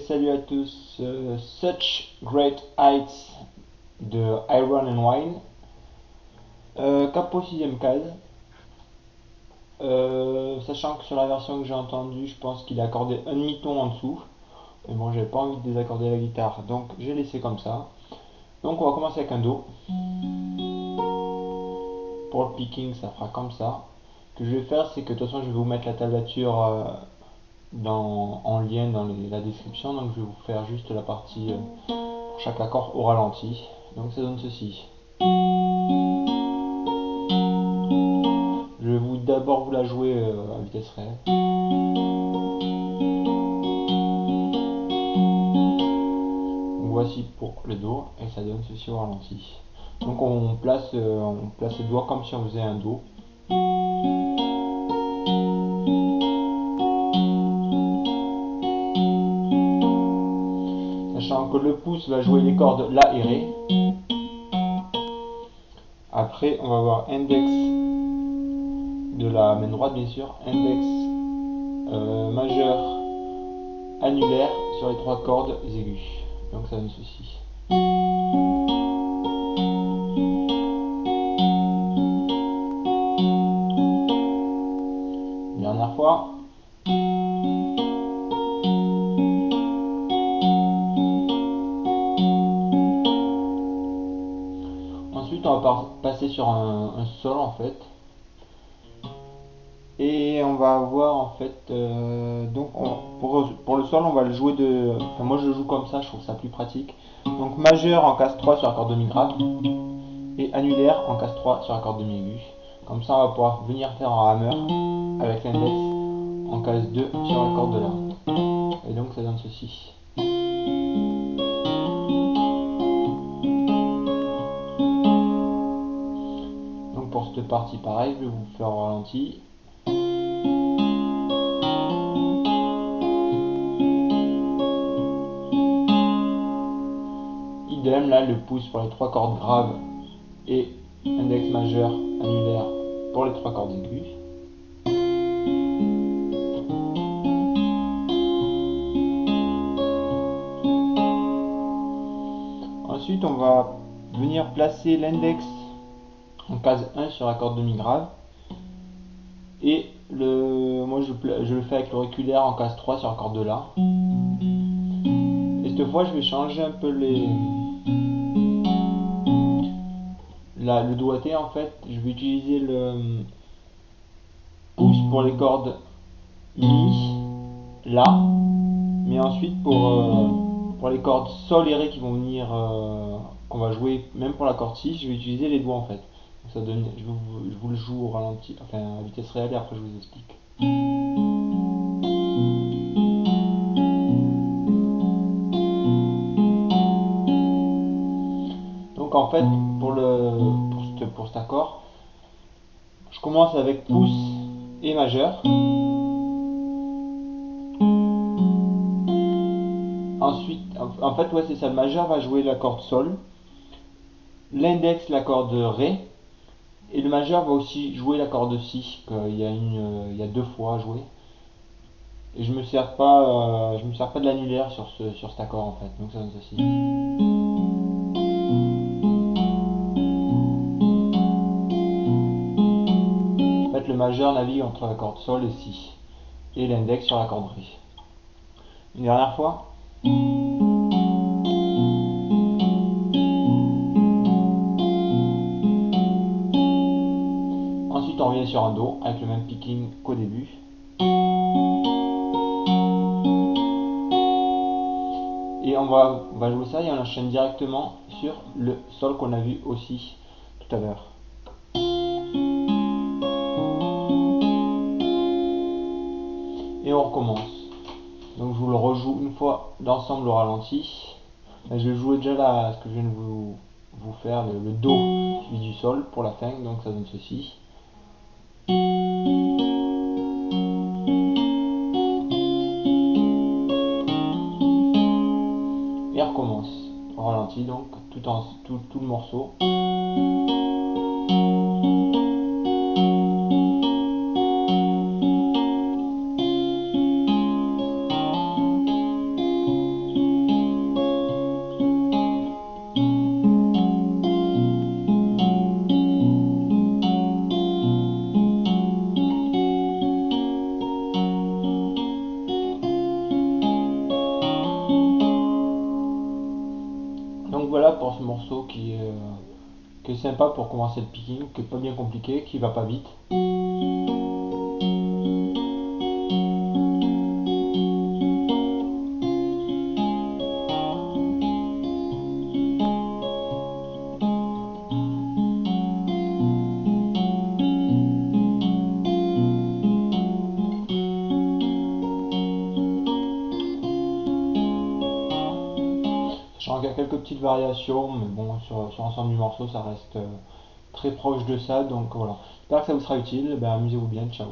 salut à tous. Such Great Heights de Iron and Wine. Capo 6ème case. Sachant que sur la version que j'ai entendue, je pense qu'il a accordé un demi-ton en dessous. Mais bon, j'avais pas envie de désaccorder la guitare, donc j'ai laissé comme ça. Donc on va commencer avec un Do. Pour le picking, ça fera comme ça. Ce que je vais faire, c'est que de toute façon, je vais vous mettre la tablature en lien dans la description. Donc je vais vous faire juste la partie pour chaque accord au ralenti. Donc ça donne ceci. Je vais d'abord vous la jouer à vitesse réelle. Donc voici pour le Do et ça donne ceci au ralenti. Donc on place les doigts comme si on faisait un Do. Sachant que le pouce va jouer les cordes La et Ré. Après on va avoir index de la main droite bien sûr, index majeur annulaire sur les trois cordes aiguës. Donc ça donne ceci. Dernière fois. Ensuite on va passer sur un sol en fait. Et on va avoir en fait donc pour le sol on va le jouer enfin moi je le joue comme ça, je trouve ça plus pratique. Donc majeur en case 3 sur la corde demi grave et annulaire en case 3 sur la corde demi aiguë. Comme ça on va pouvoir venir faire un hammer avec l'index en case 2 sur la corde de La. Et donc ça donne ceci. Donc pour cette partie pareil, je vais vous faire au ralenti. Idem, là le pouce pour les trois cordes graves et index majeur annulaire pour les trois cordes aiguës. Ensuite on va venir placer l'index en case 1 sur la corde demi grave et moi je le fais avec l'auriculaire en case 3 sur la corde de La. Et cette fois je vais changer un peu le doigté en fait. Je vais utiliser le pouce pour les cordes Mi, La, mais ensuite pour les cordes Sol et Ré qui vont venir qu'on va jouer même pour la corde 6, je vais utiliser les doigts en fait. Donc ça donne, je vous le joue au ralenti, enfin à vitesse réelle et après je vous explique. Donc en fait pour cet accord, je commence avec pouce et majeur. Ensuite, en fait, ouais, c'est ça. Le majeur va jouer la corde Sol, l'index la corde Ré, et le majeur va aussi jouer la corde Si. Il y a deux fois à jouer. Et je me sers pas de l'annulaire sur cet accord en fait. Donc ça donne ceci. En fait, le majeur navigue entre la corde Sol et Si, et l'index sur la corde Ré. Une dernière fois. Ensuite on revient sur un Do avec le même picking qu'au début. Et on va jouer ça et on enchaîne directement sur le Sol qu'on a vu aussi tout à l'heure. Et on recommence. Donc je vous le rejoue une fois d'ensemble au ralenti. Là, je vais jouer déjà là ce que je viens de vous faire, le Do suivi du Sol pour la fin, donc ça donne ceci. Et on recommence au ralenti, donc tout le morceau. sympa pour commencer le picking, qui est pas bien compliqué, qui va pas vite. Sachant qu'il y a quelques petites variations, mais bon, sur l'ensemble du morceau, ça reste très proche de ça, donc voilà. J'espère que ça vous sera utile, ben, amusez-vous bien, ciao.